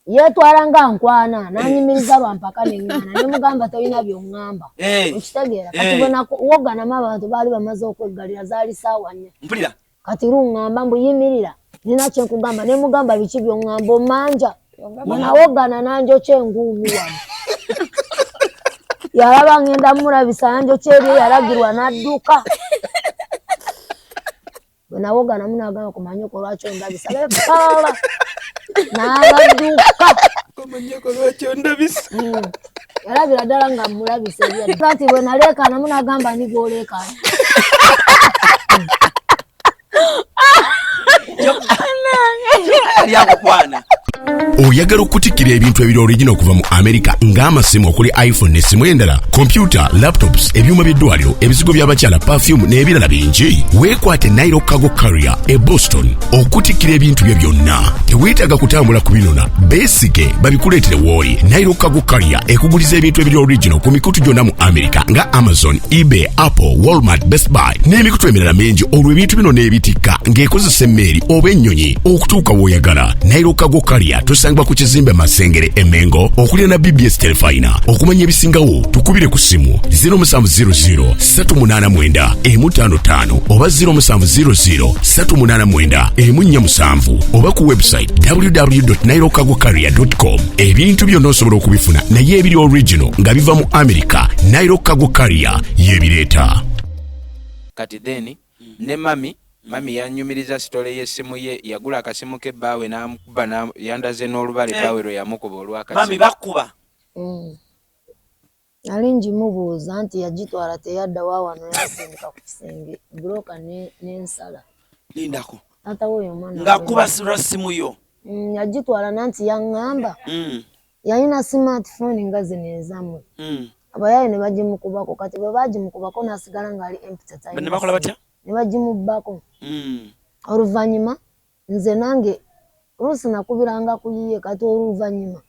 yetwalanga nkwana nanyimiriza lwampaka neŋŋana ne mugamba toyina by'oŋŋamba okitegeera kati bwe nawogganamu abantu baali bamaze okweggalira zaali ssaawa 4 kati luŋŋamba mbu yimirira nina kye nkugamba ne mugamba biki by'oŋŋamba omanja bwe nawoggana nanjokya enguulu wano yalaba ngenda mulabisa nanjokya eri yalagirwa n'adduka bwe nawogganamu n'agamba kumanyiko lwaki ondabisa bepaala n'abadduka kumanyiko lwaki ondabisa yalabira ddala nga mulabisa ebyadde kati bwe naleekaanamu n'agamba ni gw'oleekaana lyakukwana oyagala okutikkira ebintu ebiri original okuva mu America ng'amasimu okuli iPhone n'essimu endala computer laptops ebyuma by'eddwaliro ebizigo by'abakyala perfume n'ebirala bingi weekwate Nairo Cargo Carrier e Boston okutikkira ebintu bye byonna teweetaaga kutambula kubinona beesige babikuleetere w'oli Nairo Cargo Carrier ekuguliza ebintu ebiri original ku mikutu gyonna mu America nga Amazon, eBay, Apple, Walmart, Best Buy n'emikutu emirala mingi olwo ebintu bino n'ebitikka ng'ekozesa emmeeri oba ennyonyi okutuuka w'oyagala Nairo Cargo Carrier tusangibwa ku kizimbe Masengere Emengo okulira na BBS Telefina okumanya ebisingawo tukubire ku simu 0700-389-155 oba 0700-389-147 oba ku website www.nairocargocarrier.com ebintu byonna osobola okubifuna naye ebiri original nga biva mu America Nairo Cargo Carrier yebireeta kati deni ne mami yanyumiriza sitole y'essimu ye yagula akasimu ke baawe n'amukuba yandaze n'olubale baawe lwe yamukuba olwakasimu mami bakuba nali ngimubuuza nti yagitwala teyadda waawano yasindika ku kisenge buloka n'ensala lindako taata we omwana ng'akuba simu yo yagitwala nanti yaŋŋamba yalina smartphone nga zino ezammwe abayaaye ne bagimukubako kati bwe bagimukubako n'asigala ng'ali empty time ne bakola batya ne bagimubbako oluvannyuma nze nange oluusi nakubiranga kuyiye kati oluvannyuma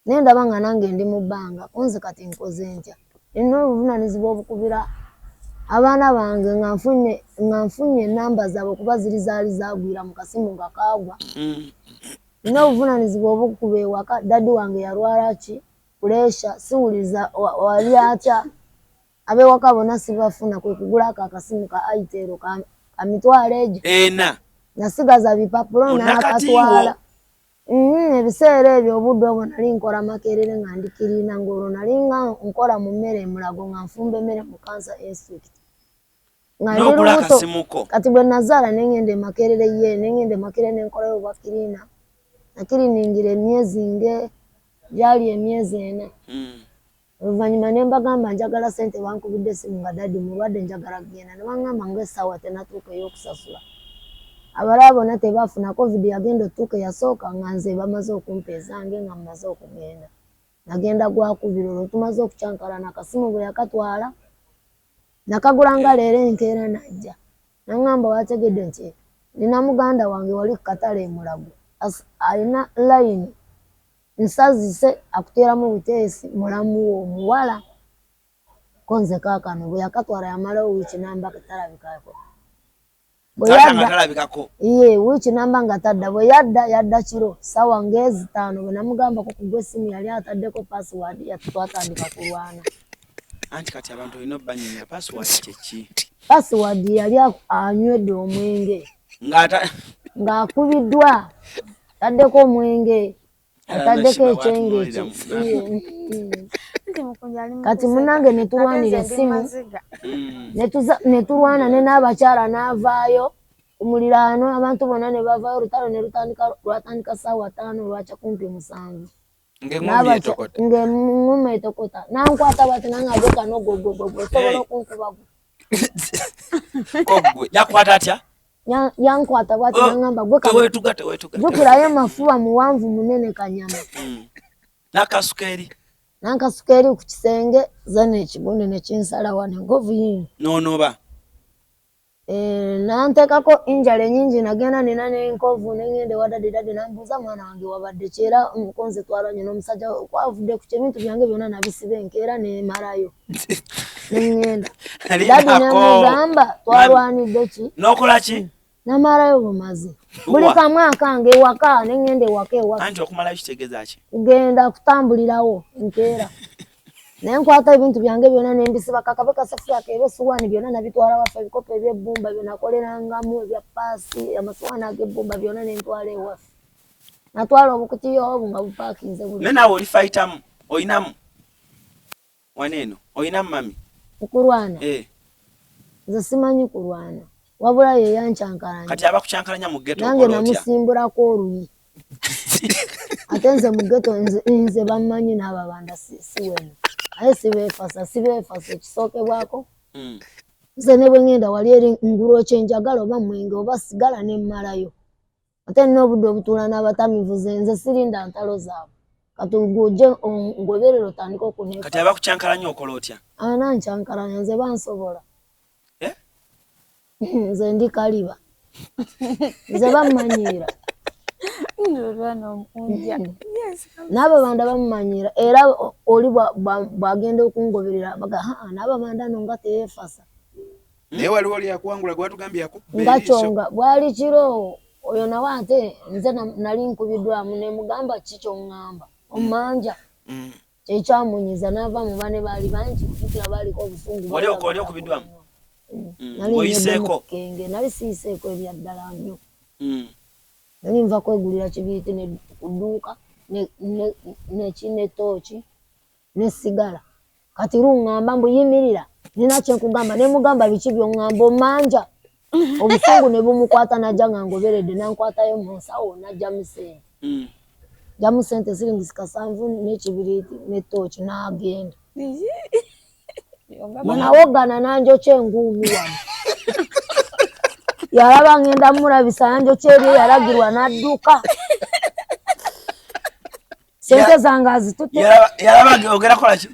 naye ndaba nga nange ndi mu bbanga kunze kati nkoze ntya nina obuvunaanyizibwa obukubira abaana bange nga nfunye enamba zaabwe kuba zaali zaagwira mu kasimu nga kaagwa nina obuvunaanyizibwa obukuba ewaka daddi wange yalwala ki puleesha siwuliza wali atya ab'ewaka bonna sibafuna kwe kugula ako akasimu ka aitero kamitwalo egyo nasigaza bipapulo n'akatwala ebiseera ebyo obudde obwo nali nkola makerere nga ndikirina ng'olwo nali nga nkola mu mmere emulago nga nfumba emmere mu Cancer Institute nga ndi lubuto kati bwe nazaala nengenda emakerere ye nengenda emakerere nenkolayo obwakirina nakiriningira emyezi gyali emyezi 4 oluvannyuma ne mbagamba njagala ssente bankubidde essimu nga daddi mulwadde njagala kugenda ne baŋŋamba ng'essaawa tenatuuka ey'okusasula abalala bonna tebafuna covid yagenda otuuka yasooka nga nze bamaze okumpa ezange nga mmaze okugenda nagenda gwakubira olwo tumaze okucyankalana akasimu bwe yakatwala nakagula nga leero enkeera najja naŋŋamba wategedde nti nina muganda wange wali ku katale emulago alina layini nsazise akuteeramu buteesi mulamuwo omuwala konze kaakano bwe yakatwala yamalawo wiiki namba katalabikako wiiki namba nga tadda bwe yadda kiro sawa ngezi 5 bwe namugambako kugwa essimu yali ataddeko password twatandika kulwana anti kati abantu olina obbanyumya password kyeki password yali anywedde omwenge ng'akubiddwa taddeko omwenge ataddeko ekyenge ekyo kati munange ne tulwanira essimu ne tulwana ne n'abakyala n'avaayo ku muliraano abantu bonna ne bavaayo olutalo ne lwatandika ssaawa 5 lwakya kumpi 7 ng'eŋŋuma etokota nankwata bati nange agweka n'ogwogwogwo osobola okunkuba gwe yakwata atya yankwata bwati nangamba gwe jukirayo mafuba muwanvu munene kanyama nankasukeeri ku kisenge zana ekigunde nekinsala wano engovu yino nonoba nantekako injala enyingi nagenda nina n'enkovu nengende wadadidadi nambuuza mwana wange wabadde kyera omukonzi twalanye n'omusajja kwavudde ku kyebintu byange byonna nabisiba enkeera nemalayo nengenda dadi nemugamba twalwanidde ki nokola ki namarayo bumazi buli kamwaka nge waka nengende wake waka anti okumala kitegeeza ki kugenda kutambulirawo nkeera naye nkwata ebintu byange byonna nembisiba kakabe kasafuya kebe suwani byonna nabitwala waffe ebikopo eby'ebbumba byenakolerangamu ebya paasi amasuwani ag'ebbumba byonna nentwala ewaffe natwala obukutiya obu nga bupaakinze buli naye naawe oli fayitamu oyinamu waneeno oyinamu mami okulwana nze simanyi kulwana wabula ye yancyankalanya kati abakucyankalanya mu ghetto nange namusimbulako oluyi ate nze mu ghetto nze bammanyi n'ababanda si weno aye sibeefasa ekisookebwako nze ne bwe ngenda wali eri ngulu kyenjagala oba mwenge oba sigala ne mmalayo ate nina obudde obutuula n'abatamivu nze sirinda ntalo zaabwe kati gujje ngoberero otandika okuneefa kati abakucyankalanya okola otya nancyankalanya nze bansobola nze ndi kaliba nze bammanyiira n'ababanda bamumanyira era oli bwagenda okungoberera baga n'ababanda no nga teyeefasa naye waliwo lyakuwangula gwatugambye nga kyonga bwali kiro oyo nawe ate nze nali nkubiddwamu ne mugamba kikyongamba omanja kyekyamunyiza n'ava mu bane baali bangi kukira baaliko obusungu wali okubiddwamu nali nali siiseeko ebyaddala nnyo nali nva kwegulira kibiiti ne kudduuka ne tooki ne sigala kati luŋŋamba mbuyimirira nina kyenkugamba ne mugamba biki by'oŋŋamba omanja obusungu ne bumukwata najja nga ngoberedde nankwatayo mu nsawo najjamu sente jamu sente siringisi 7 n'ekibiriiti ne tooki n'agenda nawogana nanjokya enguumi wano yalaba ngenda mulabisa nanjokya eri yalagirwa n'adduka sente zange azitutte yalaba ogera kola ki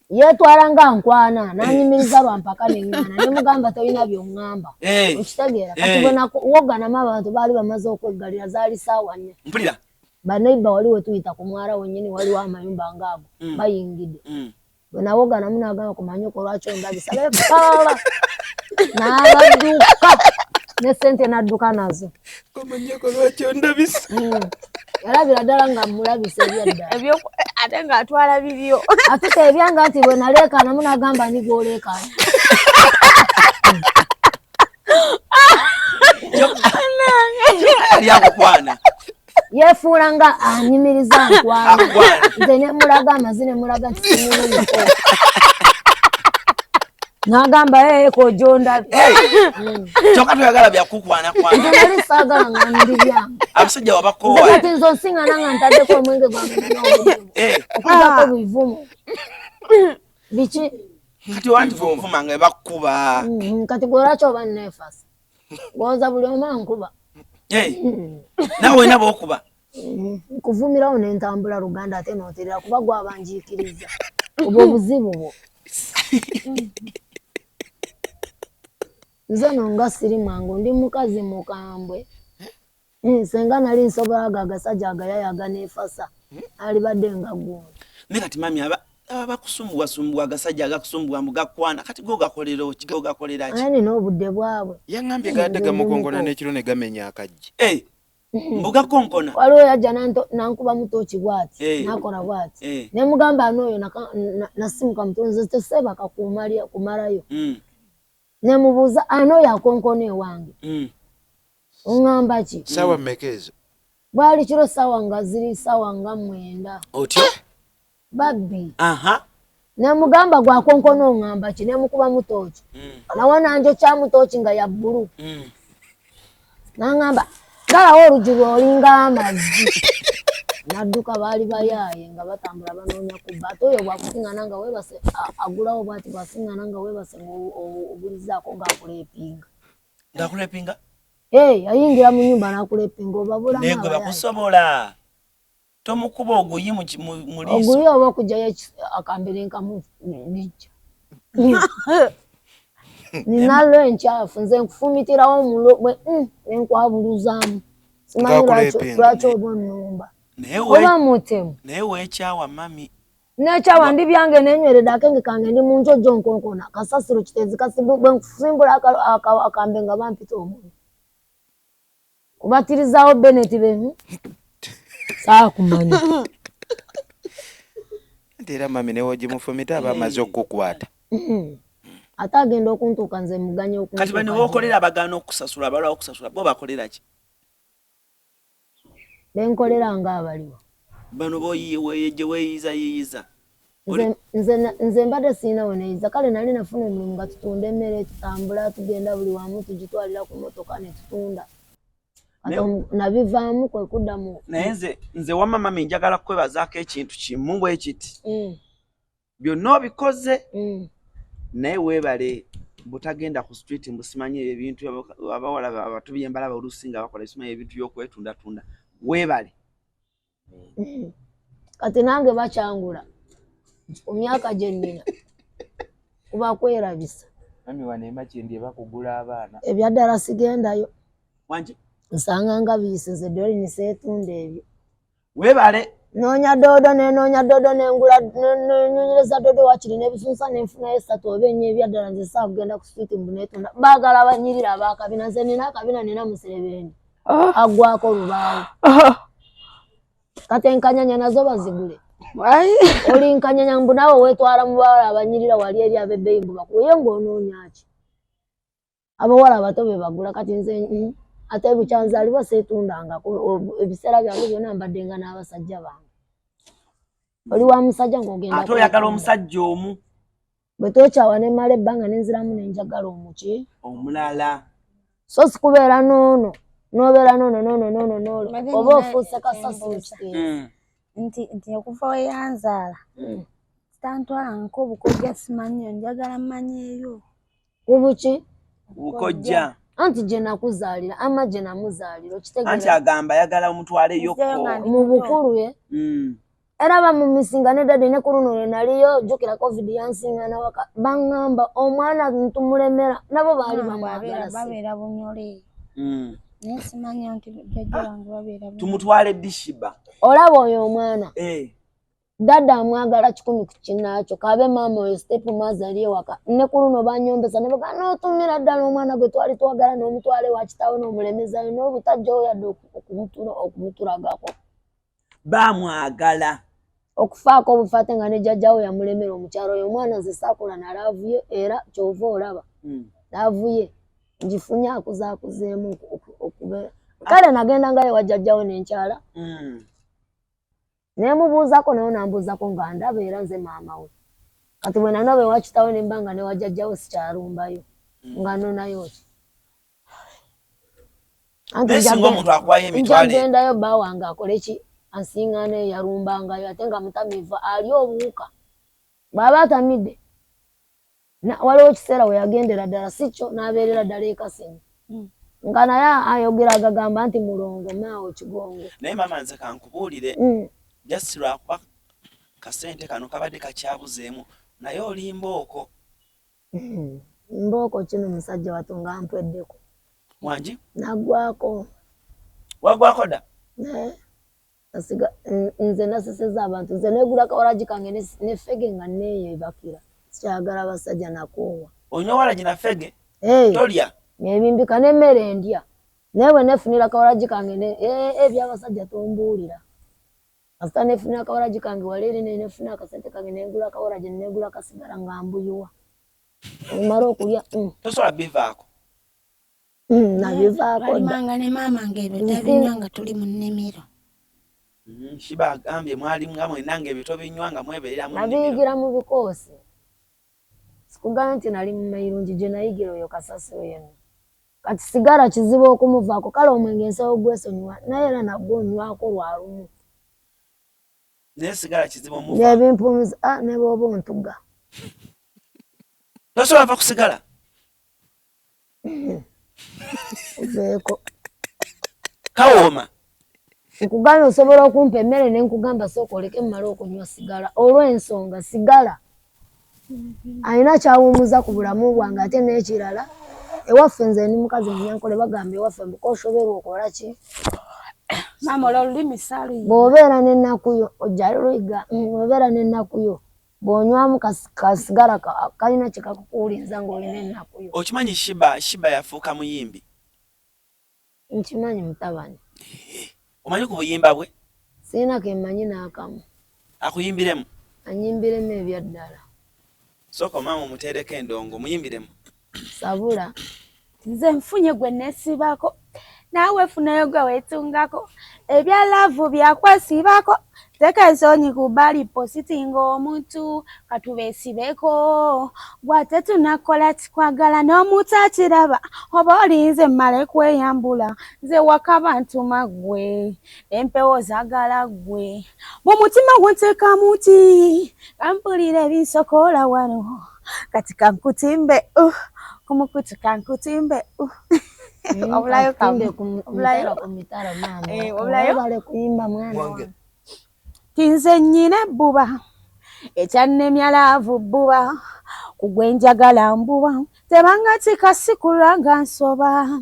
yeetwala nga nkwana nanyimiriza lwampaka neŋŋaana ne mugamba tolina by'oŋŋamba okitegeera kati bwe nawoganamu abantu baali bamaze okweggalira zaali saawa 4 mpulira baneiba wali we tuyita ku mwala wennyini waliwo amayumba ngaago bayingidde bwe nawoganamu n'agamba kumanyuko lwaki ondabisa bepaala n'abadduka ne sente n'adduka nazo komanyuko lwaki ondabisa yalabira ddala nga mulabisa ebyaddala ate ng'atwala bibyo atuta ebyanga nti bwe naleekaanamu n'agamba ni gw'oleekaana yali akukwana yeefuula nga anyimiriza nkwana nze ne mulaga amazi ne mulaga nti simunuko n'agamba kojondabe kyokka toyagala byakukwana nze nali saagala nga ndi byange abasajja wabakoowa kati nze osiŋŋana nga ntaddeko omwenge gwange n'obuzibu okuvako bivumu biki kati wanti vumvuma nga bakkuba kati gwe lwaki oba neefasa gwoza buli omu ankuba nawe olina b'okuba nkuvumirawo n'entambula Luganda ate nooterera kuba gwabanjiikiriza obwo obuzibu bwo nze nonga siri mwangu ndi mukazi mukambwe senga nali nsobolaga agasajja agayayaga neefasa alibadde nga gundi naye kati mami aba bakusumbuwasumbuwa agasajja agakusumbuwa mugakwana kati gogakolera ki gogakolera ki aye nina obudde bwabwe yaŋŋambye gadde gamukongona n'ekiro ne gamenya akaggi mbugakonkona waliwo yajja nankuba mutooki bwati nakola bwati ne mugamba n'oyo nasimuka mutonzi tesebaka kumalayo ne mubuuza anoyo akonkona ewange oŋŋamba ki saawa mmeka ezo bwali kiro saawa nga ziri saawa nga 9 otyo babbi ne mugamba gwakonkona oŋŋamba ki ne mukuba mutooki nawe nanjokya mutooki nga ya bbulu n'aŋŋamba galawo olugi lw'olinga amazzi n'adduka baali bayaaye nga batambula banoonya kubba ate oyo bwakusiŋŋana nga weebase agulawo bwati bwasiŋŋana nga weebase obulizaako ng'akulepinga ayingira mu nnyumba n'akulepinga obabulamu naye gwe bakusobola tomukuba oguyi mu liiso oguyi oba okugyayo akambere nkamulijja ninalwo enkyafu nze nkufumitirawo mulobwe nenkwabuluzaamu simanyi lwaki oba onnumba oba mutemu naye weekyawa mami nekyawa ndi byange nenyweredde akenge kange ndi mu njojo nkonkona kasasiro kitezi bwe nkusimbula akambe nga bampita omuntu kubatirizawo Bennett bemu saa kumanya era mami newo gimufumita abamaze okukwata ate agenda okuntuuka nze muganye okuntuuka kati bano bokolera abagana okusasula abalwa okusasula bo bakolera ki benkolera nga abaliwo bano weeyiza nze mbadde siinawo neyiza kale nali nafuna omulimu nga tutunda emmere tutambula tugenda buli wamu tugitwalira ku motoka ne tutunda nabivaamu kwe kuddamu naye nze wamma mami njagala kwebazaako ekintu kimu bwe kiti byonna obikoze naye weebale butagenda ku street mbusimanyi ebintu abawala abatubi embalaba olusinga bakola isimanyi ebintu by'okwetundatunda weebale kati nange bakyangula ku myaka gye nnina kuba kwerabisa mami waneema kyendye bakugula abaana ebyaddala sigendayo wanje nsanga nga biyisize doli niseetunda ebyo weebale noonya doodo nengula nonyereza doodo wakiri n'ebisunsa nenfunayo esatu oba ennya ebyaddala nze saakugenda ku street mbu neetunda baagala abanyirira abaakabina nze nina akabina nina muserebendi aggwako olubaawo kati enkanyanya nazo bazigule oli nkanyanya mbu naawe weetwala mu bawala abanyirira wali eri ab'ebbeeyi mbu bakuye ng'onoonya ki abawala abato be bagula kati nze ate bukyanzaalibwa seetundangako ebiseera byange byonna mbaddenga n'abasajja bange oli wa musajja ng'ogenda ate oyagala omusajja omu bwe tokyawa ne mmala ebbanga nenziramu nenjagala omuki omulala so sikubeera noono n'obeera noono oba ofuuse kasasi mu kiteeso nti okuva we yanzaala tantwalanko obukojja simanyiyo njagala mmanyeeyo kubuki bukojja anti gye nakuzaalira ama gye namuzaalira okitegeera anti agamba ayagala omutwaleyokko mu bukulu ye era bamumisinga ne dadi ne ku luno lwe naliyo jjukira covid yansiŋŋana waka baŋŋamba omwana ntumulemera nabo baali bamwagala babeera bunyole naye simanyi nti jjajja wange babeera tumutwale ddi Sheebah olaba oyo omwana dada amwagala 10 ku kinnaakyo kabe maama oyo step mazali ewaka ne ku luno banyombesa ne baga n'otumira ddala omwana gwe twali twagala n'omutwale wa kitaawe n'omulemezayo n'obutajja oyadde okumuturagako baamwagala okufaako obufaate nga ne jjajjawe yamulemera omukyalo oyo omwana nze saakola nalaavuye era kyova olaba laavuye ngifunye akuzaakuzeemu okubeera kale nagenda ngayo wa jjajjawe n'enkyala nemubuuzako nayo nambuuzako nga ndaba era nze maama we kati bwe nanaba ewa kitaawe ne mbanga ne wa jjajjawe sikyalumbayo nga nonayo ki njagendayo bba wange akole ki ansiŋŋaana eyo yalumbangayo ate nga mutamiiva ali obuwuka bw'aba atamidde waliwo ekiseera we yagendera ddala si kyo n'abeerera ddala ekasini nga naye ayogera agagamba nti mulongo maawe kigongo naye maama nze kankubuulire just lwakuba kasente kano kabadde kakyabuzeemu naye oli mbooko mbooko kino musajja watunga mpweddeko wangi naggwako wagwako dda nze naseseza abantu nze negula kawalagi kange nefege nga neyeebakira sikyagala abasajja nakoowa onywa walagi na fege tolya nebimbika n'emmere ndya naye bwe nefunira kawalagi kange ebyabasajja tombuulira kasita nefunira kawalagi kange wali eri nefuna akasente kange negula kawalagi negula kasigala nga mbuyuwa omala okulya tosobola bivaako nabivaako balimanga ne maama ng'ebyo tabinywa nga tuli mu nnimiro Sheebah agambye mwali nga mwenna ng'ebyo tobinywa nga mwebeerera mu nnimiro nabiyigira mu bikoosi sikugamba nti nali mu mayirungi gye nayigira oyo kasasi oyo kati sigala kizibu okumuvaako kale omwenge nsawo gwesonyiwa naye era nagwo onywako lwalumu naye sigala kizibu omuva nebimpumiza ne bw'oba ontuga tosobola va kusigala uveeko kawooma nkugambye osobola okumpa emmere ne nkugamba sooka oleke mmale okunywa sigala olw'ensonga sigala alina kyawumuza ku bulamu bwange ate n'ekirala ewaffe nze ni mukazi munyankole bagamba ewaffe mbuka oshoberwa okola ki maama olulimi saluyi bw'obeera n'ennakuyo ojjali lwiga bw'obeera n'ennakuyo bw'onywamu kasigala kalina kyekakukuwuliza ng'olina ennakuyo okimanyi Sheebah yafuuka muyimbi nkimanyi mutabani. Omanyi ku buyimba bwe? Sina ke manyi n'akamu. Akuyimbiremu? Anyimbiremu ebyaddala. Sooka maama omuteereko endongo muyimbiremu. Sabula. Nze nfunye gwe nesibako. Naawe funayo gwe weetungako. Ebya laavu byakwesibako. Tekeeza onyikubali positinga omuntu katubeesibeko. Gwate tunakola tikwagala n'omuntu akiraba. Oba olinze mmale kweyambula. Nze wakaba ntuma gwe. Empewo zaagala gwe. Mu mutima gunteeka muti. Kampulira ebinsokola wano. Kati kankutimbe. Kumukutu kankutimbe. Obulayo kambe obulayo kumitara mama. Obulayo bale kuyimba mwana wange. Kinze nnyina ebbuba. Ekyannemya laavu bbuba. Kugwe njagala mbuba. Tebanga kikasikula nsoba.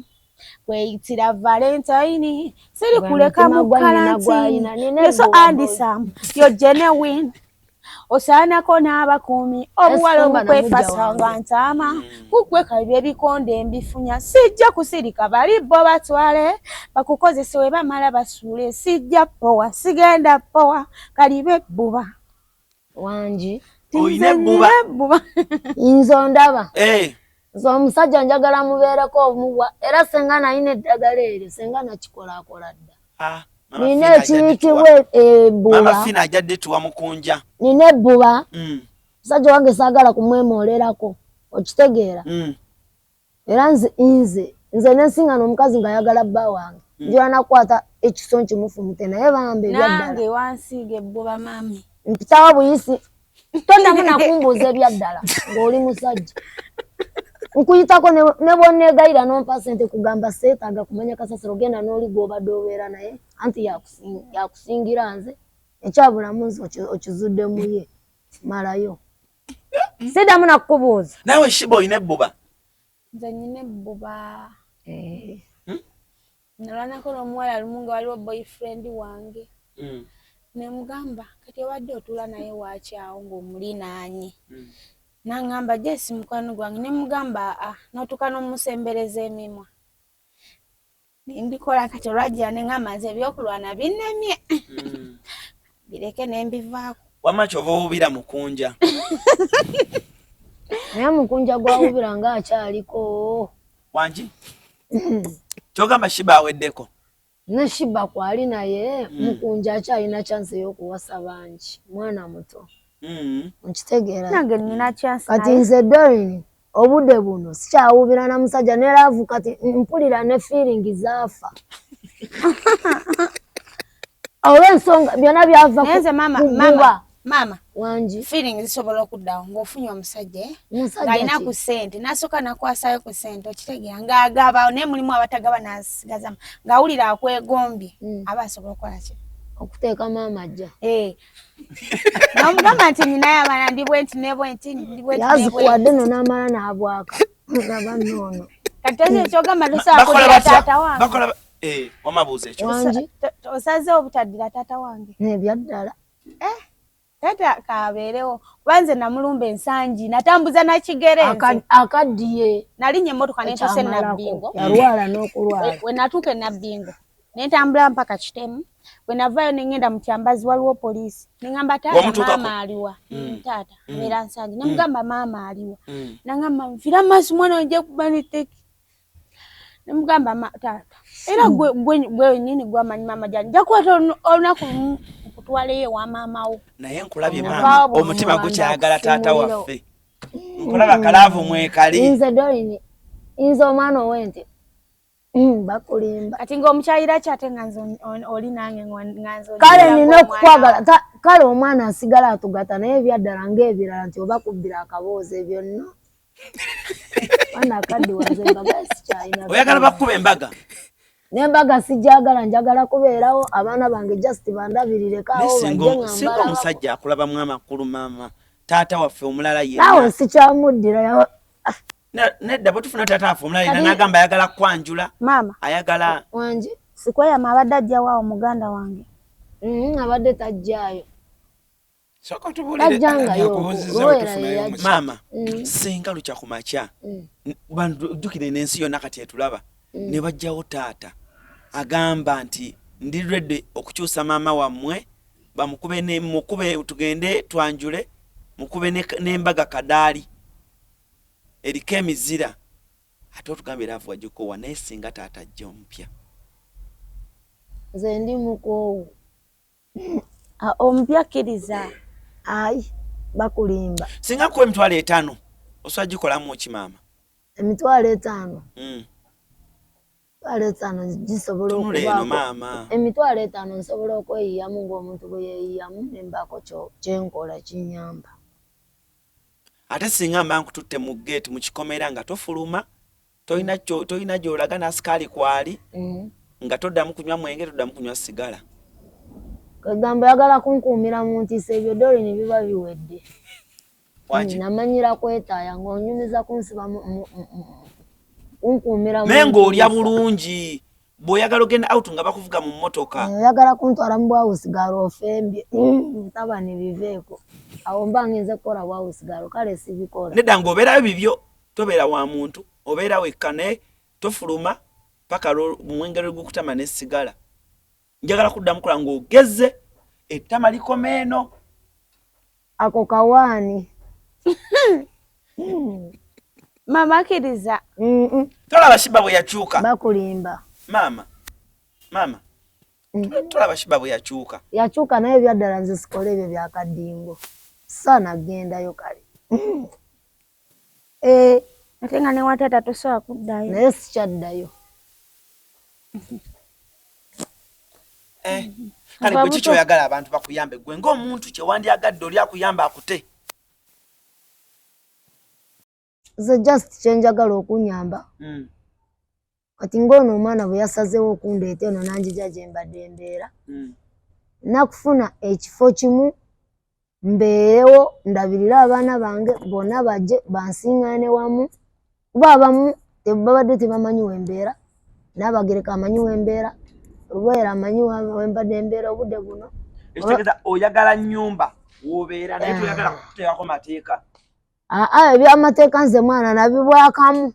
Kweyitira Valentine. Siri kuleka mu karantini. You're so handsome. You're genuine. Osaanako n'abakuumi obuwala obukwefasa nga ntaama kukweka ebyebikonde mbifunya sijja kusirika bali bo batwale bakukozese we bamala basuule sijja powa sigenda powa kalibe bbuba wangi oyine ebbuba inzo ndaba nze omusajja njagala mubeereko omuwa era senga nayina eddagala eryo senga nakikolakola dda nina ekiyitibwa ebbuba. Mama Fina ajadde tuwa mukunja. Nina ebbuba. Musajja wange saagala kumwemolerako. Okitegeera? Era nze nensinga n'omukazi ng'ayagala bba wange. Njula nakwata ekiso nkimufumute naye bambe ebyaddala. Nange wansiiga ebbuba mami. Mpitawo buyisi. Tondamu nakumbuuza ebyaddala ng'oli musajja. Nkuyitako ne bw'onneegayira n'ompa ssente kugamba seetaaga kumanya kasasiro genda n'oli gw'obadde obeera naye anti yakusingira nze ekyabulamu nze okizuddemu ye malayo. Siddamu nakukubuuza. Naawe Sheebah oyina ebbuba? Nze nnyina ebbuba. Nalwanako n'omuwala lumu nga waliwo boyfriend wange. Ne mugamba kati obadde otuula naye waakyawo ng'omulinaanye. Nangamba Jesi mukwano gwange ne mugamba n'otuuka n'omusembereza emimwa. Mbikola kati olwajja ne ngamba nze ebyokulwana binnemye. Bireke ne mbivaako. Wamma kyova owubira mukunja. Naye mukunja gwawubira ng'akyaliko. Wangi? Kyogamba Sheebah aweddeko? Ne Sheebah kwali naye mukunja akyalina chance y'okuwasa bangi. Mwana muto. Nkitegeera. Nange nina chance kati nze Doreen obudde buno sikyawubira na musajja ne laavu kati mpulira ne feeling zaafa. Olw'ensonga byonna byava neze mama wangi feeling zisobola okuddawo ng'ofunye omusajja ng'alina ku ssente n'asooka nakwasayo ku ssente okitegeera ng'agaba naye mulimu abatagaba n'asigazama ng'awulira akwegombye aba asobola okukola ki okuteeka maama ajja. N'omugamba nti ninayo abaana ndi bwenti ne bwenti yazikuwadde no n'amala n'abwaka naba noono kati ekyogamba tosobola kuddira taata wange wamabuuza ekyo osazeewo obutaddira taata wange n'ebyaddala taata kabeerewo kuba nze namulumba ensangi natambuza nakigere akaddiye nalinnya emmotoka n'entuusa e Nabbingo yalwala n'okulwala we natuuka e Nabbingo ne ntambula mpaka Kitemu we navaayo ne ngenda mu Kyambazi waliwo poliisi ne ngamba taata maama aliwa taata abeera nsangi ne mugamba maama aliwa nangamba nfira amaaso mwana wange kuba n'etteki ne mugamba taata era gwe nini gwamanyi maama gyange njakwata olunaku lumu nkutwaleyo ewa maama wo naye nkulabye maama omutima gukyayagala taata waffe nkulaba kalaavu mwekali nze Doreen nze omwana ow'ente bakulimba kati ng'omukyayira kyate nga nze oli nange nga nze kale nina okukwagala kale omwana asigala atugata naye ebyaddala ng'ebirala nti oba kubbira akaboozi ebyo nno wana akaddiwa nze embaga sikyayina oyagala bakuba embaga n'embaga sijjagala njagala kubeerawo abaana bange just bandabirirekawo singa omusajja akulabamu amakulu maama taata waffe omulala yenna naawe sikyamuddira nedda bwe tufuna taata waffe omulala yenna n'agamba ayagala kwanjula maama ayagala wangi sikweyama abadde ajja waawo muganda wange abadde tajjaayo soko tubulire maama singa lukya ku makya banjukire n'ensi yonna kati etulaba ne bajjawo taata agamba nti ndi ready okukyusa maama wammwe mukube tugende twanjule mukube n'embaga kadaali eriko emizira ate otugambe era avuwa gikowa naye singa taata ajja omupya nze ndi mukoowu omupya kkiriza ayi bakulimba singa kuwa emitwalo 5 osobola gikolamu ki maama emitwalo 5 5 gisobola okubaako maama emitwalo 5 nsobola okweyiyamu ng'omuntu bwe yeeyiyamu nembaako kyenkola kinyamba ate singa mba nkututte mu gate mu kikomera nga tofuluma tolina gy'olaga n'asikaali kwali nga toddamu kunywa mwenge toddamu kunywa sigala kagamba yagala kunkuumira mu ntiisa ebyo doli ne biba biwedde namanyira kwetaaya ng'onyumiza kunsiba kunkuumira naye ng'olya bulungi bw'oyagala ogenda out nga bakuvuga mu mmotoka oyagala kuntwala mu bwawusigalo ofembye mutabani biveeko awo mba ngenze kukola bwawusigalo kale sibikola nedda ng'obeerayo bibyo tobeera wa muntu obeera wekka naye tofuluma paka mwenge lwegukutama n'essigala njagala kuddamu kola ng'ogezze ettama likoma eno ako kawaani mama akkiriza tolaba Sheebah bwe yakyuka bakulimba maama tolaba Sheebah bwe yakyuka naye byaddala nze sikola ebyo byakaddingo sana gendayo kale ate nga ne wataata tosobola kuddayo naye sikyaddayo kale gwe kiki oyagala abantu bakuyambe gwe ng'omuntu kyewandyagadde oli akuyamba akute ze just kyenjagala okunyamba kati ng'ono omwana bwe yasazeewo okundeeta eno nanjija gye mbadde mbeera nakufuna ekifo kimu mbeerewo ndabirira abaana bange bonna bajje bansiŋŋaane wamu kuba abamu babadde tebamanyi wembeera n'abagereka amanyi wembeera Olwera amanyi wembadde mbeera obudde buno ekitegeeza oyagala nnyumba w'obeera naye toyagala kuteekako mateeka ebyamateeka nze mwana nabibwakamu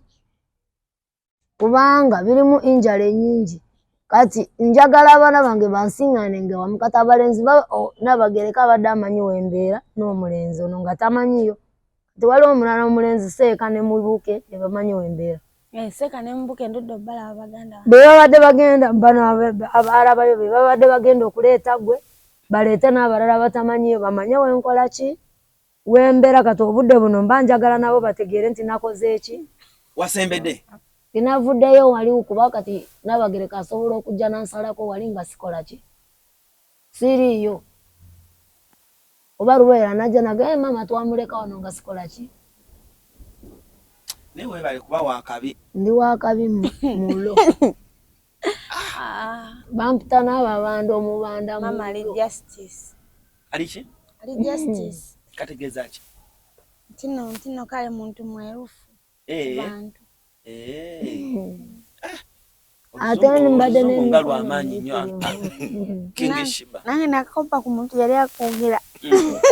kubanga birimu injala ennyingi kati njagala abaana bange bansiŋŋaane nga wamu kati abalenzi n'abagereka abadde amanyi wembeera n'omulenzi ono nga tamanyiyo kati waliwo omulala omulenzi seeka ne mubuke ne bamanyi wembeera seeka ne mubuke ndudde balaba baganda be babadde bagenda bano abaalabayo be babadde bagenda okuleeta gwe baleete n'abalala batamanyiyo bamanye wenkola ki wembeera kati obudde buno mba njagala nabo bategeere nti nakoze eki wasembedde tinavuddeyo wali kuba kati n'abagereka asobola okujja nansalako wali nga sikola ki siriiyo oba Lwera najja nagaye maama twamuleka wano nga sikola ki naye weebale kuba wakabi ndi wakabi mulo bampita n'ababanda omubanda mama ali justice aliki ali justice kategeeza ki ntino kale muntu mwerufu bantu ate mbadde nga lwamaanyi nnyo King Sheebah nange nakopa ku muntu yali akwogera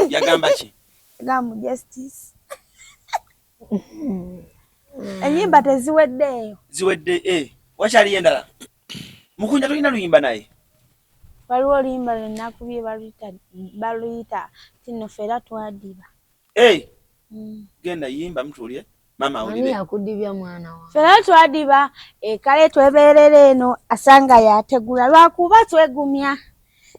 yagamba ki yagamba justice enyimba teziweddeeyo ziwedde wakyaliyo endala mukunja tolina luyimba naye waliwo oluyimba lwenakubye baluyita tino fera twadiba genda yimba mutulye mama ani awulire yakudibya mwana wa fera twadiba kale twebeerera eno asanga yategula lwakuba twegumya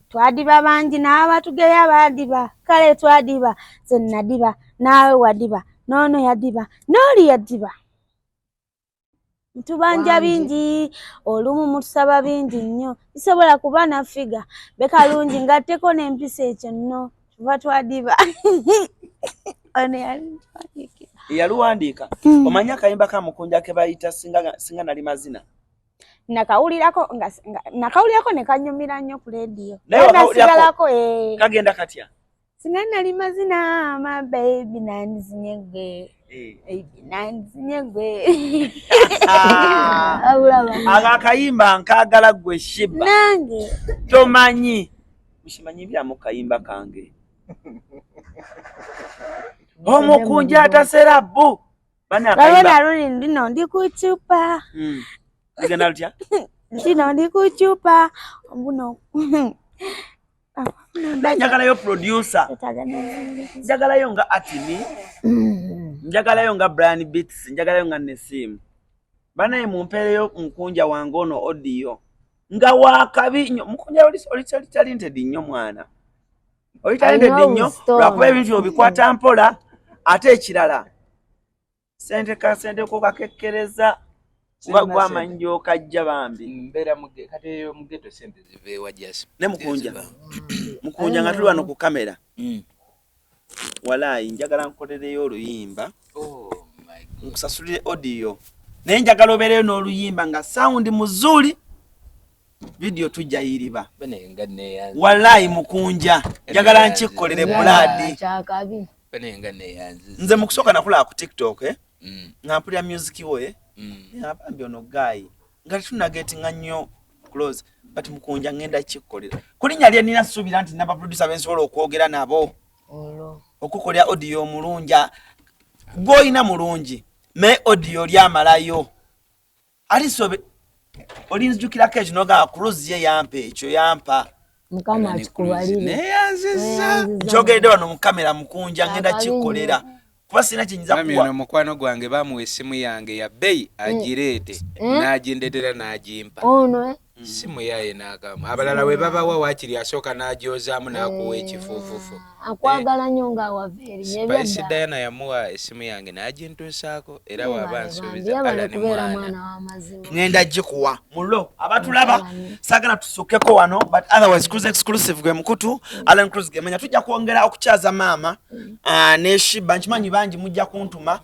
twadiba bangi n'abatugeya badiba kale twadiba ze nadiba naawe wadiba noono yadiba n'oli yadiba tubanja bingi olumu mutusaba bingi nnyo bisobola kuba nafiga bekalungi ngatteko n'empisa ekyo nno tuba twadiba ono yaluwandiika omanya akayimba ka mukunja ke bayita singa nali mazina nakawulirako ne kanyumira nnyo ku leediyo nasigalako kagenda katya singa nali mazina ma baby nandizinye gwe nandizinye gwe akakayimba nkagala gwe Sheebah nange tomanyi mushimanyibiramu kayimba kange omukunja atasera bbu bana lino ndi ku chupa ligenda lutya Chino ndi kuchupa mbuno. Njagalayo producer. Njagalayo nga Atini. Njagalayo nga Brian Beats, njagalayo nga Nesim. Banaye mumpereyo Mukunja wangono audio. Nga wakabi nnyo Mukunja oli talented nnyo mwana. Oli talented nnyo lwakuba ebintu obikwata mpola ate ekirala. Sente ko kakekkereza kwa manjo kajja bambi. Mbera kate mugeto sente zivewa just. Ne Mukunja nga tuli wano ku kamera. Walai njagala nkolereyo oluyimba. Oh my God. Nkusasulire audio. Naye njagala obereyo n'oluyimba nga sound muzuri. Video tujja yiriba. Bene ngane yanze. Walai Mukunja. Njagala nkikolere buladi. Chakabi. Bene ngane yanze. Nze mukusoka nakula ku TikTok ngampulira music we. Abambi ono guy. Nga tunagetinga nnyo CRUZ. But Mukunja ngenda kikolera. Kulinya lye nina subira nti naba producer bensobola okwogera nabo. Okukolya audio mulunja. Goina mulungi. Me audio lyamalayo. Alisobe olinzijukira kejo noga CRUZ ye yampe ekyo yampa. Mukama akikubalire. Ne yanziza. Njogedde wano mu kamera Mukunja ngenda kikolera. Kuba sina kinyiza kuwa. Mami ono mukwano gwange bamuwa essimu yange ya bei agireete. N'agindetera n'agimpa. Ono Simu yaye n'agamba. Abalala we babawa waakiri asooka n'agyozaamu n'akuwa ekifuufufu. Akwagala nnyo nga waveeri. Spice Diana yamuwa essimu yange n'agintuusaako era waba nsuubiza ala ne mwana. Ngenda gikuwa. Mulo abatulaba sagala tusukeko wano but otherwise CRUZ exclusive gwe mukutu ALLANCRUZ gemanya tujja kwongera okukyaza maama ne Sheebah nkimanyi bangi mujja kuntuma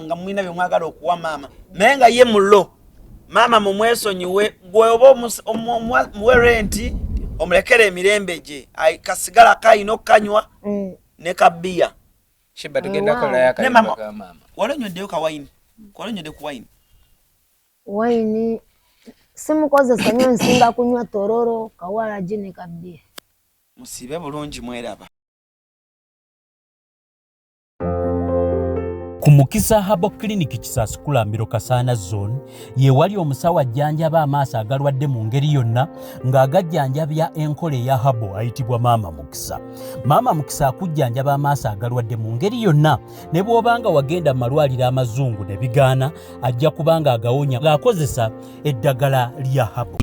nga mwina bye mwagala okuwa maama menga ye mulo mama mumwesonyiwe gwe oba muwe renti omulekere emirembe gye kasigala kayino kanywa ne kabbiya. Sheebah tugenda kola yakayimba ka mama. Walonyoddeyo ka wine. Walonyodde ku wine. Wine simukozesa nnyo nsinga kunywa tororo kawala jine kabbiya. Musibe bulungi mweraba. Ku Mukisa Habo Clinic Kisaskulambiro Kasana Zone ye wali omusawo ajjanjaba amaaso agalwadde mu ngeri yonna ng'agajjanjabya enkole ya habo ayitibwa Maama Mukisa. Maama Mukisa akujjanjaba amaaso agalwadde mu ngeri yonna ne bw'obanga wagenda mu malwaliro amazungu ne bigaana ajja kubanga agawonya ng'akozesa eddagala lya habo.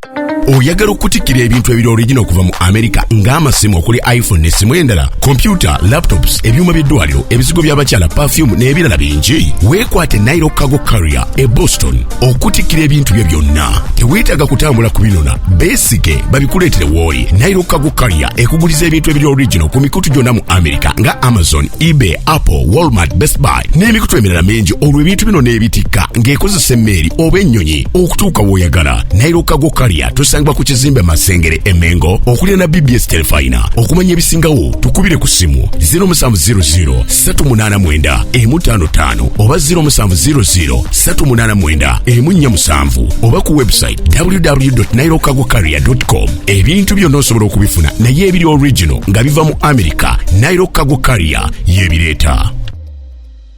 Oyagala okutikira ebintu ebiri original okuva mu America ng'amasimu okuli iPhone n'essimu endala, computer, laptops, ebyuma by'eddwaliro, ebizigo by'abakyala, perfume n'ebirala bingi. Weekwate Nairo Cargo Carrier e Boston okutikira ebintu bye byonna. Teweetaaga kutambula kubinona, beesige babikuleetere w'oli. Nairo Cargo Carrier ekuguliza ebintu ebiri original ku mikutu gyonna mu America nga Amazon, eBay, Apple, Walmart, Best Buy n'emikutu emirala mingi olwo ebintu bino n'ebitikka ng'ekozesa emmeeri oba ennyonyi okutuuka w'oyagala. Nairo Cargo Carrier tusangibwa ku kizimbe Masengere Emengo okulira na BBS Telefina. Okumanya ebisingawo tukubire ku simu 0700 389 155 oba 0700 389 147 oba ku website www.nairocargocarrier.com. ebintu byonna osobola okubifuna naye ebiri original nga biva mu America. Nairo Cargo Carrier yebireeta.